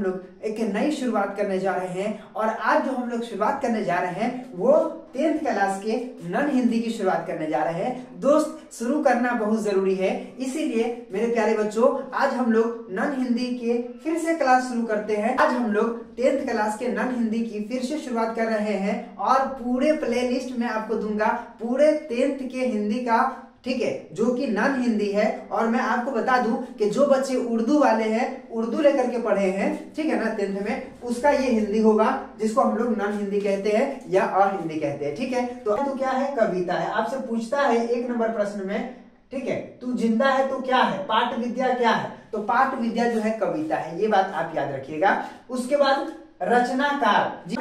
लोग एक नई शुरुआत करने जा रहे हैं। और आज जो हम लोग शुरुआत करने जा रहे हैं वो 10th क्लास के नॉन हिंदी की शुरुआत करने जा रहे हैं। दोस्त, शुरू करना बहुत जरूरी है, इसीलिए मेरे प्यारे बच्चों आज हम लोग नॉन हिंदी के फिर से क्लास शुरू करते हैं। आज हम लोग 10th क्लास के नॉन हिंदी की फिर से शुरुआत कर रहे हैं और पूरे प्ले लिस्ट में आपको दूंगा पूरे 10th के हिंदी का, ठीक है, जो कि नॉन हिंदी है। और मैं आपको बता दूं कि जो बच्चे उर्दू वाले हैं, उर्दू लेकर के पढ़े हैं, ठीक है ना, 10th में, उसका ये हिंदी होगा जिसको हम लोग नॉन हिंदी कहते हैं या अहिंदी कहते हैं, ठीक है। तो क्या है? कविता है। आपसे पूछता है 1 नंबर प्रश्न में, ठीक है, तू जिंदा है तो क्या है? पाठ विद्या क्या है? तो पाठ विद्या जो है कविता है, ये बात आप याद रखिएगा। उसके बाद रचनाकार,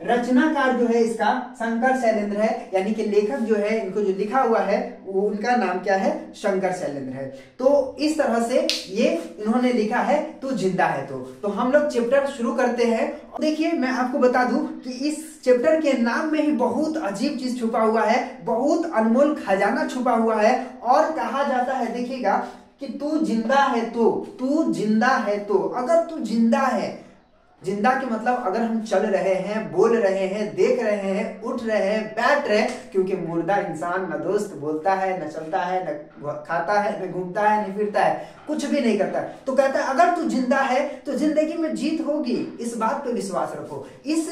रचनाकार जो है इसका शंकर शैलेंद्र है, यानी कि लेखक जो है, इनको जो लिखा हुआ है वो उनका नाम क्या है? शंकर शैलेंद्र है। तो इस तरह से ये इन्होंने लिखा है तू जिंदा है तो हम लोग चैप्टर शुरू करते हैं। देखिए मैं आपको बता दूं कि इस चैप्टर के नाम में ही बहुत अजीब चीज छुपा हुआ है, बहुत अनमोल खजाना छुपा हुआ है। और कहा जाता है, देखिएगा, कि तू जिंदा है तो, तू जिंदा है तो, अगर तू जिंदा है, जिंदा के मतलब अगर हम चल रहे हैं, बोल रहे हैं, देख रहे हैं, उठ रहे हैं, बैठ रहे हैं, क्योंकि मुर्दा इंसान न दोस्त बोलता है, न चलता है, न खाता है, न घूमता है, न फिरता है, कुछ भी नहीं करता। तो कहता है अगर तू जिंदा है तो जिंदगी में जीत होगी, इस बात पे विश्वास रखो। इस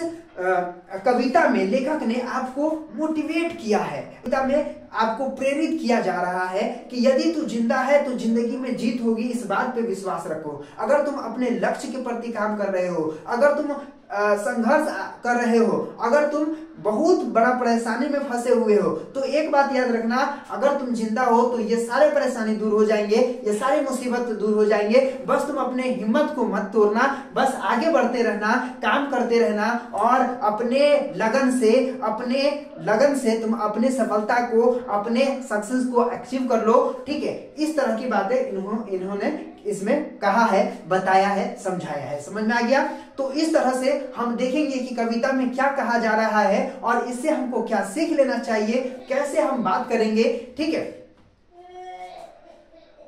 कविता में लेखक ने आपको मोटिवेट किया है, कविता में आपको प्रेरित किया जा रहा है कि यदि तू जिंदा है तो जिंदगी में जीत होगी, इस बात पे विश्वास रखो। अगर तुम अपने लक्ष्य के प्रति काम कर रहे हो, अगर तुम संघर्ष कर रहे हो, अगर तुम बहुत बड़ा परेशानी में फंसे हुए हो, तो एक बात याद रखना, अगर तुम जिंदा हो तो ये सारे परेशानी दूर हो जाएंगे, ये सारी मुसीबत दूर हो जाएंगे। बस तुम अपने हिम्मत को मत तोड़ना, बस आगे बढ़ते रहना, काम करते रहना और अपने लगन से तुम अपने सफलता को, अपने सक्सेस को अचीव कर लो, ठीक है। इस तरह की बातें इन्होंने इसमें कहा है, बताया है, समझाया है। समझ में आ गया? तो इस तरह से हम देखेंगे कि कविता में क्या कहा जा रहा है और इससे हमको क्या सीख लेना चाहिए, कैसे हम बात करेंगे, ठीक है।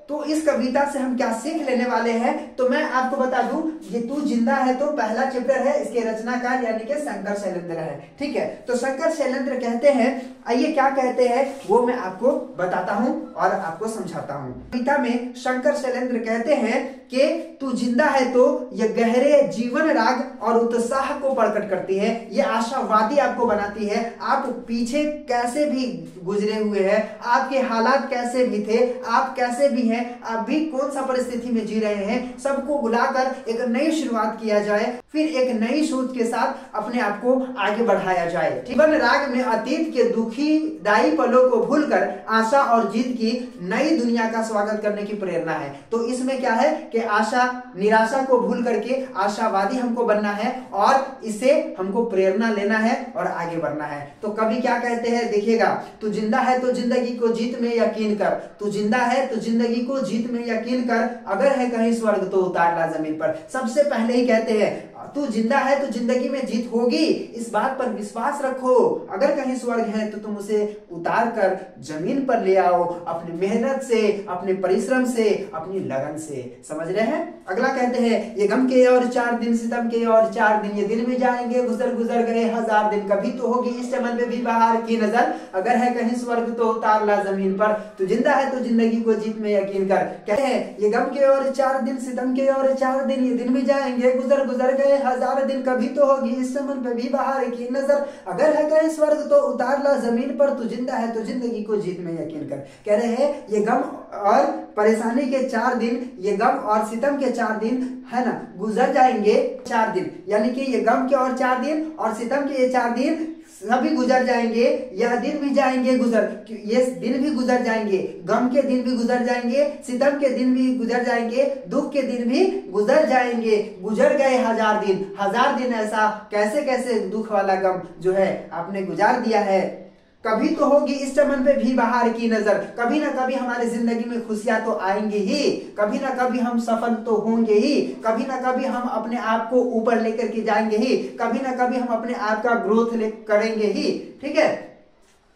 तो इस कविता से हम क्या सीख लेने वाले हैं, तो मैं आपको बता दूं, ये तू जिंदा है तो पहला चैप्टर है, इसके रचनाकार यानी कि शंकर शैलेंद्र है, ठीक है। तो शंकर शैलेंद्र कहते हैं, आइए क्या कहते हैं वो मैं आपको बताता हूं और आपको समझाता हूं। कविता में शंकर शैलेंद्र कहते हैं कि तू जिंदा है तो ये गहरे जीवन राग और उत्साह को प्रकट करती है, ये आशावादी आपको बनाती है। आप पीछे कैसे भी गुजरे हुए हैं, आपके हालात कैसे भी थे, आप कैसे भी हैं, आप भी कौन सा परिस्थिति में जी रहे हैं, सबको बुलाकर एक नई शुरुआत किया जाए, फिर एक नई सोच के साथ अपने आप को आगे बढ़ाया जाए। जीवन राग में अतीत के दुखीदायी पलों को भूलकर आशा और जीत की नई दुनिया का स्वागत करने की प्रेरणा है। तो इसमें क्या है कि आशा निराशा को भूल करके आशावादी हमको बनना है और इससे हमको प्रेरणा लेना है और आगे बढ़ना है। तो कवि क्या कहते हैं, देखिएगा, तू जिंदा है तो जिंदगी को जीत में यकीन कर, तू जिंदा है तो जिंदगी को जीत में यकीन कर, अगर है कहीं स्वर्ग तो उतार ला जमीन पर। सबसे पहले ही कहते हैं तू जिंदा है तो जिंदगी में जीत होगी, इस बात पर विश्वास रखो। अगर कहीं स्वर्ग है तो तुम उसे उतार कर जमीन पर ले आओ, अपनी मेहनत से, अपने परिश्रम से, अपनी लगन से। समझ रहे हैं? अगला कहते हैं, ये गम के और 4 दिन, सितम के और 4 दिन, ये दिन भी जाएंगे गुजर गुजर गए 1000 दिन, कभी तो होगी इस चमन में भी बाहर की नजर, अगर है कहीं स्वर्ग तो उतार ला जमीन पर, तू जिंदा है तो जिंदगी को जीत में यकीन कर। कहते हैं, ये गम के और 4 दिन, सितम के और 4 दिन, ये दिन भी जाएंगे गुजर गुजर गए 1000 दिन, कभी तो होगी इस चमन पे भी बाहर की नजर, अगर है कहीं स्वर्ग तो उतार ला जमीन पर, तू जिंदा है तो जिंदगी को जीत में यकीन कर। कह रहे हैं ये गम और परेशानी के 4 दिन, ये गम और सितम के 4 दिन है ना, गुजर जाएंगे 4 दिन, यानी कि ये गम के और 4 दिन और सितम के ये 4 दिन सभी गुजर जाएंगे, यह दिन भी जाएंगे गुजर, ये दिन भी गुजर जाएंगे, गम के दिन भी गुजर जाएंगे, सितम के दिन भी गुजर जाएंगे, दुख के दिन भी गुजर जाएंगे, गुजर गए 1000 दिन। 1000 दिन ऐसा कैसे कैसे दुख वाला गम जो है आपने गुजार दिया है। कभी तो होगी इस चमन पे भी बाहर की नजर, कभी ना कभी हमारी जिंदगी में खुशियां तो आएंगी ही, कभी ना कभी हम सफल तो होंगे ही, कभी ना कभी हम अपने आप को ऊपर लेकर के जाएंगे ही, कभी ना कभी हम अपने आप का ग्रोथ करेंगे ही, ठीक है।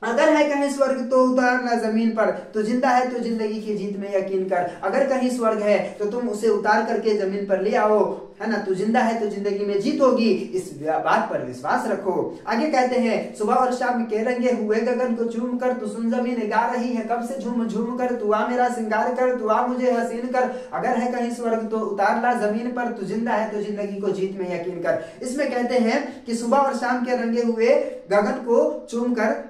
अगर है कहीं स्वर्ग तो उतारना जमीन पर, तो जिंदा है तो जिंदगी की जीत में यकीन कर। अगर कहीं स्वर्ग है तो तुम उसे उतार करके जमीन पर ले आओ, है ना। तू जिंदा है तो जिंदगी में जीत होगी, इस बात पर विश्वास रखो। आगे कहते हैं सुबह और शाम के रंगे हुए गगन को चूम कर, तू सुन जमीन गा रही है कब से झूम झूम कर। तू आ मेरा श्रृंगार कर, तू आ मुझे हसीन कर। अगर है कहीं स्वर्ग तो उतार ला जमीन पर, तू जिंदा है तो जिंदगी को जीत में यकीन कर। इसमें कहते हैं कि सुबह और शाम के रंगे हुए गगन को चूम कर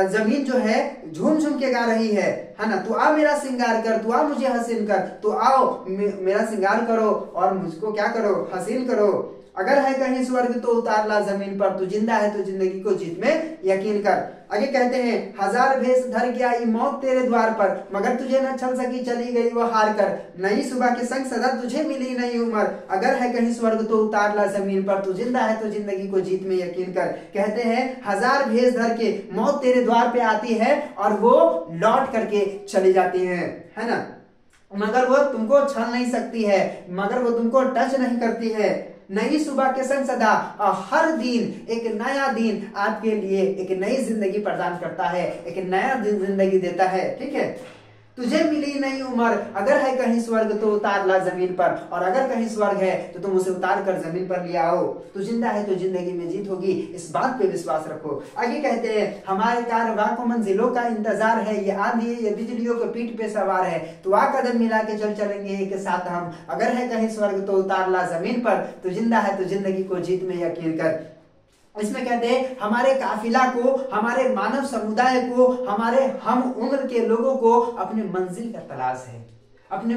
जमीन जो है झूम झूम के गा रही है ना। तू आ मेरा श्रृंगार कर, तू आ मुझे हसीन कर। तो आओ मेरा श्रृंगार करो और मुझको क्या करो, हसीन करो। अगर है कहीं स्वर्ग तो उतार ला जमीन पर, तू जिंदा है तो जिंदगी को जीत में यकीन कर। आगे कहते हैं हजार भेष धर के आई मौत तेरे द्वार पर, मगर तुझे न छल सकी चली गई वो हार कर। नई सुबह के संग सदा तुझे मिली नई उम्र, अगर है कहीं स्वर्ग तो उतार ला जमीन पर, तू जिंदा है तो जिंदगी को जीत में यकीन कर। कहते हैं हजार भेष धर के मौत तेरे द्वार पे आती है और वो लौट करके चली जाती है ना। मगर वो तुमको छल नहीं सकती है, मगर वो तुमको टच नहीं करती है। नई सुबह के संग सदा हर दिन एक नया दिन आपके लिए एक नई जिंदगी प्रदान करता है, एक नया दिन जिंदगी देता है। ठीक है, तुझे मिली नई उम्र, अगर है कहीं स्वर्ग तो उतार ला जमीन पर, और अगर कहीं स्वर्ग है तो तुम उसे उतार कर जमीन पर ले आओ। तू जिंदा है तो जिंदगी में जीत होगी, इस बात पे विश्वास रखो। आगे कहते हैं हमारे कारवां को मंजिलों का इंतजार है, ये आंधी ये बिजलियों के पीठ पे सवार है। तो आ कदम मिला के चल चलेंगे एक साथ हम, अगर है कहीं स्वर्ग तो उतार ला जमीन पर, तो जिंदा है तो जिंदगी को जीत में यकीन कर। इसमें कहते हैं हमारे काफिला को, हमारे मानव समुदाय को, हमारे हम उम्र के लोगों को अपने मंजिल का तलाश है, अपने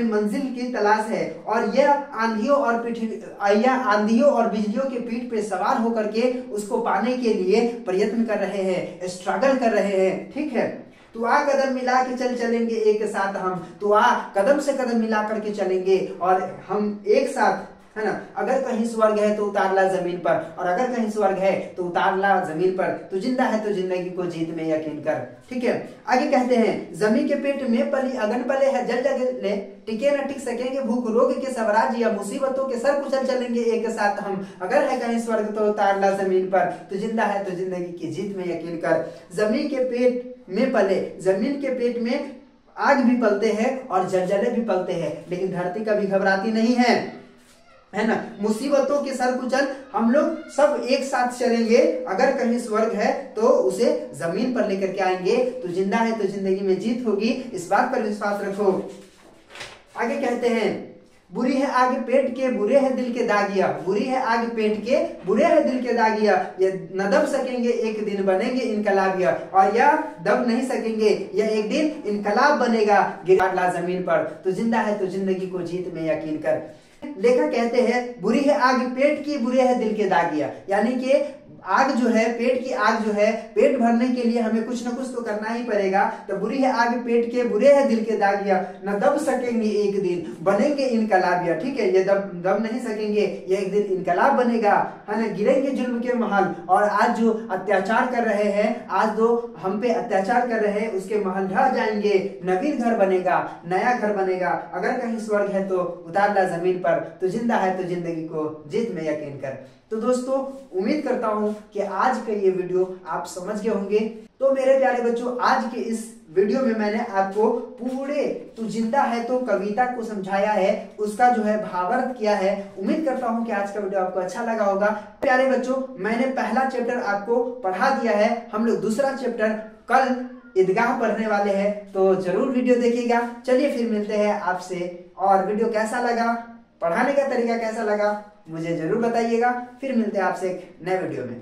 मंजिल की तलाश है। और यह आंधियों और बिजलियों के पीठ पे सवार होकर के उसको पाने के लिए प्रयत्न कर रहे हैं, स्ट्रगल कर रहे हैं। ठीक है, तू आ कदम मिला के चल चलेंगे एक साथ हम, तू आ कदम से कदम मिला करके चलेंगे और हम एक साथ, है ना। अगर कहीं स्वर्ग है तो उतार ला जमीन पर, और अगर कहीं स्वर्ग है तो उतार ला जमीन पर, तो जिंदा है तो जिंदगी को जीत में यकीन कर। ठीक है, आगे कहते हैं जमीन के पेट में पली अगन पले है जल जगले, टिके न टिक सकेंगे भूख रोग के साम्राज्य या मुसीबतों के सर कुचल चलेंगे एक साथ हम। अगर है कहीं स्वर्ग तो उतार ला जमीन पर, तो जिंदा है तो जिंदगी की जीत में यकीन कर। जमीन के पेट में पले, जमीन के पेट में आग भी पलते हैं और जलजले भी पलते हैं, लेकिन धरती कभी घबराती नहीं है ना। मुसीबतों के सर कुचल हम लोग सब एक साथ चलेंगे, अगर कहीं स्वर्ग है तो उसे जमीन पर लेकर के आएंगे। तो जिंदा है तो जिंदगी में जीत होगी, इस बात पर विश्वास रखो। आगे कहते हैं बुरी है आग पेट के बुरे है दिल के दागिया, बुरी है आग पेट के बुरे है दिल के दागिया, ये न दब सकेंगे एक दिन बनेंगे इनकलाबिया, और यह दब नहीं सकेंगे यह एक दिन इनकलाब बनेगा गिरा ला जमीन पर। तो जिंदा है तो जिंदगी को जीत में यकीन कर। लेखक कहते हैं बुरी है आग पेट की बुरे है दिल के दागिया, यानी कि आग जो है, पेट की आग जो है, पेट भरने के लिए हमें कुछ ना कुछ तो करना ही पड़ेगा। तो बुरी है आग पेट के बुरे है दिल के दागिया, न दब सकेंगे एक दिन बनेंगे इनकलाबिया। ठीक है, ये दब नहीं सकेंगे, ये एक दिन इनकलाब बनेगा, है ना। गिरेंगे जुल्म के महल, और आज जो अत्याचार कर रहे हैं, आज जो हम पे अत्याचार कर रहे हैं, उसके महल ढह जाएंगे, नवीन घर बनेगा, नया घर बनेगा। अगर कहीं स्वर्ग है तो उतार ला जमीन पर, तो जिंदा है तो जिंदगी को जीत में यकीन कर। तो दोस्तों उम्मीद करता हूं कि आज का ये वीडियो आप समझ गए होंगे। तो मेरे प्यारे बच्चों, आज के इस वीडियो में मैंने आपको पूरे तू जिंदा है तो कविता को समझाया है, उसका जो है भावार्थ किया है। उम्मीद करता हूं कि आज का वीडियो आपको अच्छा लगा होगा। प्यारे बच्चों, मैंने पहला चैप्टर आपको पढ़ा दिया है, हम लोग दूसरा चैप्टर कल ईदगाह पढ़ने वाले हैं, तो जरूर वीडियो देखिएगा। चलिए फिर मिलते हैं आपसे, और वीडियो कैसा लगा, पढ़ाने का तरीका कैसा लगा, मुझे जरूर बताइएगा। फिर मिलते हैं आपसे एक नए वीडियो में।